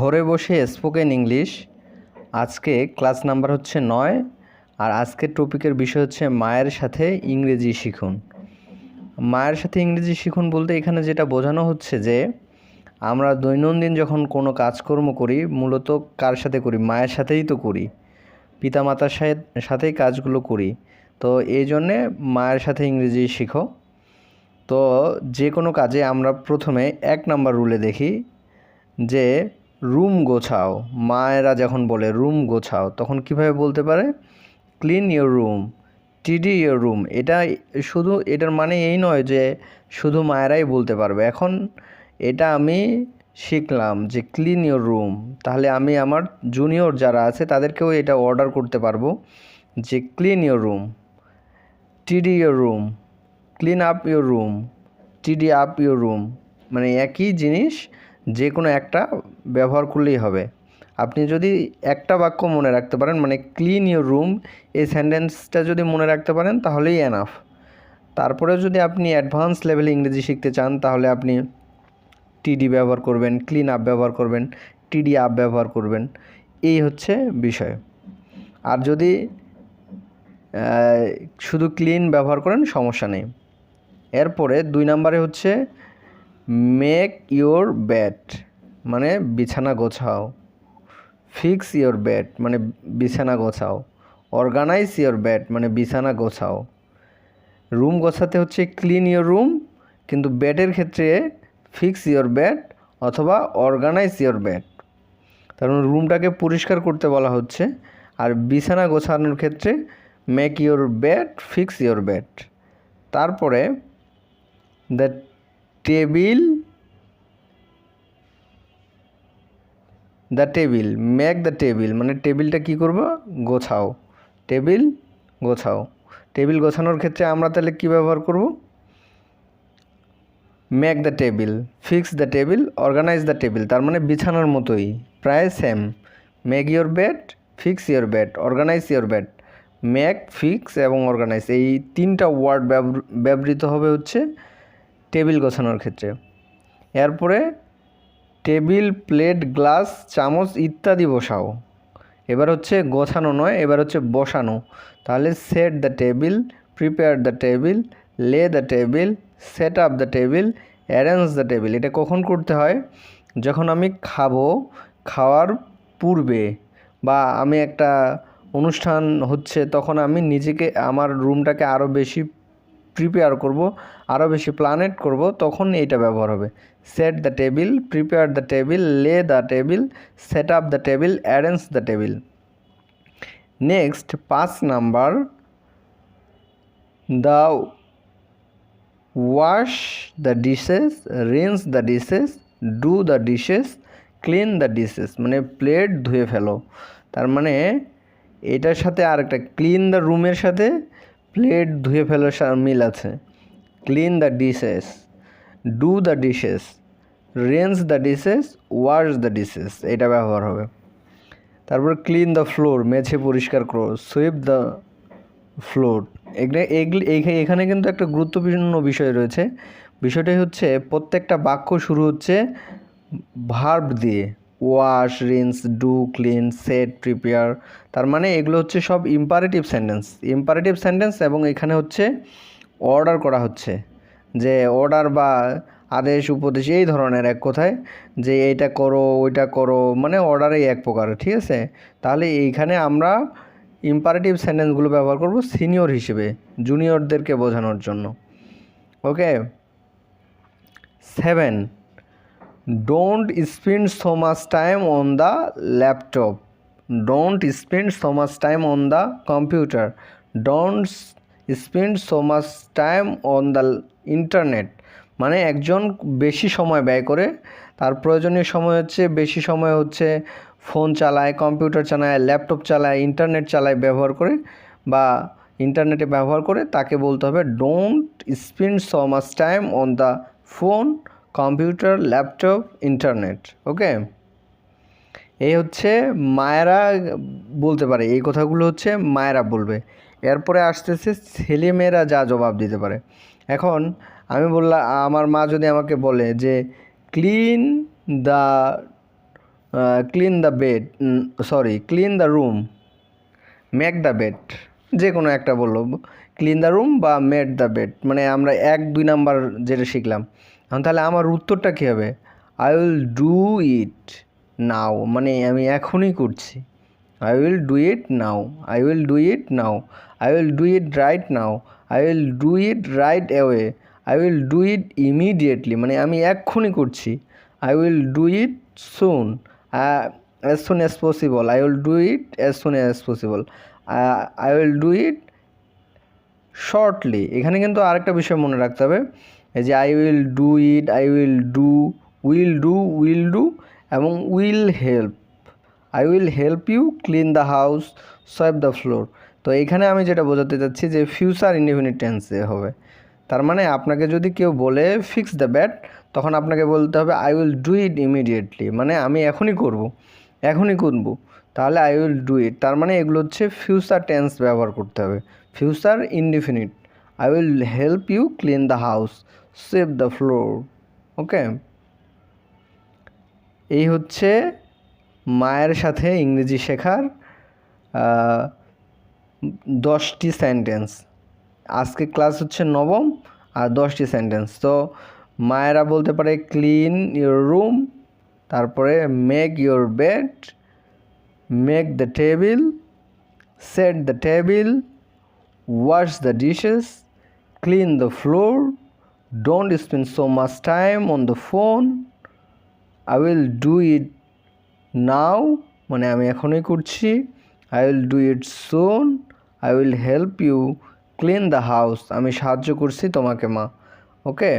ঘরে বসে spoken English. আজকে ক্লাস নাম্বার হচ্ছে 9। আর আজকের টপিকের বিষয় হচ্ছে মায়ের সাথে ইংরেজি শিখুন। মায়ের সাথে ইংরেজি শিখুন বলতে এখানে যেটা বোঝানো হচ্ছে যে আমরা দৈনন্দিন যখন কোনো কাজকর্ম করি মূলত কার সাথে করি? মায়ের সাথেই তো করি, পিতামাতার সাথেই কাজগুলো করি। তো এই জন্যে মায়ের সাথে ইংরেজি শিখো। তো যে কোনো কাজে আমরা প্রথমে 1 নাম্বার রুলে দেখি যে রুম গোছাও। মায়েরা যখন বলে রুম গোছাও তখন কিভাবে বলতে পারে? ক্লিন ইয়োর রুম, টিডি ইয়োর রুম। এটার মানে এই নয় যে শুধু মায়েরাই বলতে পারবে। এখন এটা আমি শিখলাম যে ক্লিন ইয়োর রুম, তাহলে আমি আমার জুনিয়র যারা আছে তাদেরকেও এটা অর্ডার করতে পারবো যে ক্লিন ইয়োর রুম, টিডি your room, clean up your room, টিডি আপ ইয়োর রুম। মানে একই জিনিস যে কোনো একটা ব্যবহার করলেই হবে। আপনি যদি একটা বাক্য মনে রাখতে পারেন, মানে ক্লিন ইয়োর রুম, এই সেন্টেন্সটা যদি মনে রাখতে পারেন তাহলেই এনাফ। তারপরে যদি আপনি অ্যাডভান্স লেভেলে ইংরেজি শিখতে চান তাহলে আপনি টিডি ব্যবহার করবেন, ক্লিন আপ ব্যবহার করবেন, টিডি আপ ব্যবহার করবেন। এই হচ্ছে বিষয়। আর যদি শুধু ক্লিন ব্যবহার করেন সমস্যা নেই। এরপরে 2 নম্বরে হচ্ছে মেক ইয়োর বেড, মানে বিছানা গোছাও। ফিক্স ইয়োর বেড, মানে বিছানা গোছাও। অর্গানাইজ ইয়োর বেড, মানে বিছানা গোছাও। রুম গোছাতে হচ্ছে ক্লিন ইয়োর রুম, কিন্তু বেডের ক্ষেত্রে ফিক্স ইয়োর বেড অথবা অর্গানাইজ ইয়োর বেড। কারণ রুমটাকে পরিষ্কার করতে বলা হচ্ছে। আর বিছানা গোছানোর ক্ষেত্রে make your bed, fix your bed. তারপরে the table, make the table, মানে টেবিলটা কী করবো? গোছাও। টেবিল গোছাও। টেবিল গোছানোর ক্ষেত্রে আমরা তাহলে কী ব্যবহার করব? Make the table, fix the table, organise the table. তার মানে বিছানার মতোই, প্রায় same. Make your bed, fix your bed, organise your bed. Make, fix এবং অর্গানাইজ, এই 3টা ওয়ার্ড ব্যবহৃত হবে হচ্ছে টেবিল গোছানোর ক্ষেত্রে। এরপরে টেবিল, প্লেট, গ্লাস, চামচ ইত্যাদি বসাও। এবার হচ্ছে গোছানো নয়, এবার হচ্ছে বসানো। তাহলে set the table, prepare the table, lay the table, set up the table, arrange the table. এটা কখন করতে হয়? যখন আমি খাওয়ার পূর্বে বা আমি একটা অনুষ্ঠান হচ্ছে তখন আমি নিজেকে, আমার রুমটাকে আরও বেশি প্রিপেয়ার করব, আরও বেশি প্ল্যানেট করব, তখন এইটা ব্যবহার হবে। Set the table, prepare the table, lay the table, set up the table, arrange the table. Next 5 number, the wash the dishes, rinse the dishes, do the dishes, clean the dishes, মানে plate ধুয়ে ফেলো। তার মানে এটার সাথে আর একটা clean the রুমের সাথে প্লেট ধুয়ে ফেলার মিল আছে। Clean the dishes, do the dishes, rinse the dishes, wash the dishes, এটা ব্যবহার হবে। তারপর ক্লিন দ্য ফ্লোর, মেঝে পরিষ্কার করো। Sweep the floor. এখানে কিন্তু একটা গুরুত্বপূর্ণ বিষয় রয়েছে। বিষয়টাই হচ্ছে প্রত্যেকটা বাক্য শুরু হচ্ছে ভার্ব দিয়ে। Wash, rinse, do, clean, set, prepare. তার মানে এগুলো হচ্ছে সব ইম্পারেটিভ সেন্টেন্স এবং এখানে হচ্ছে অর্ডার করা হচ্ছে, যে অর্ডার বা আদেশ, উপদেশ, এই ধরনের এক কথায় যে এইটা করো ওইটা করো, মানে অর্ডারেই এক প্রকার, ঠিক আছে? তাহলে এইখানে আমরা ইম্পারেটিভ সেন্টেন্সগুলো ব্যবহার করব সিনিয়র হিসেবে, জুনিয়রদেরকে বোঝানোর জন্য। ওকে। 7, don't spend so much time on the laptop, don't spend so much time on the computer, don't spend so much time on the internet. মানে একজন বেশি সময় ব্যয় করে, তার প্রয়োজনীয় সময় হচ্ছে বেশি সময় হচ্ছে ফোন চালায়, কম্পিউটার চালায়, ল্যাপটপ চালায়, ইন্টারনেট চালায়, ব্যবহার করে বা ইন্টারনেটে ব্যবহার করে, তাকে বলতে হবে don't spend so much time on the phone, computer, laptop, internet. Okay. এই হচ্ছে মায়েরা বলতে পারে, এই কথাগুলো হচ্ছে মায়েরা বলবে। এরপরে আসতেছে ছেলেমেয়েরা যা জবাব দিতে পারে। এখন আমি বললাম, আমার মা যদি আমাকে বলে যে clean the clean the bed, clean the room, make the bed, যে কোনো একটা বললো, ক্লিন দ্য রুম বা মেড দ্য বেড, মানে আমরা 1-2 নাম্বার যেটা শিখলাম। এখন তাহলে আমার উত্তরটা কী হবে? I will do it now, মানে আমি এখনই করছি। I will do it now, I will do it now, I will do it right now, I will do it right away, I will do it immediately, মানে আমি এক্ষুনি করছি। I will do it soon, as soon as possible, I will do it as soon as possible, I will do it shortly. এখানে কিন্তু আরেকটা বিষয় মনে রাখতে হবে, এই যে I will do it, I will do এবং will help, I will help you clean the house, sweep the floor. তো এখানে আমি যেটা বোঝাতে চাচ্ছি যে ফিউচার ইনডেফিনিট টেন্সে হবে। তার মানে আপনাকে যদি কেউ বলে ফিক্স দ্য ব্যাট, তখন আপনাকে বলতে হবে I will do it immediately, মানে আমি এখনই করব। তাহলে আই উইল ডু ইট, তার মানে এগুলো হচ্ছে ফিউচার টেন্স ব্যবহার করতে হবে, future indefinite. I will help you clean the house, sweep the floor. Okay, এই হচ্ছে মায়ের সাথে ইংরেজি শেখার 10টি সেন্টেন্স। আজকে ক্লাস হচ্ছে নবম, আর 10টি সেন্টেন্স। তো মায়েরা বলতে পারে ক্লিন ইউর রুম, তারপরে make your bed, make the table, set the table, wash the dishes, clean the floor, don't spend so much time on the phone, I will do it now, মানে আমি এখনই করছি, I will do it soon, I will help you clean the house, আমি সাহায্য করছি তোমাকে মা। ওকে।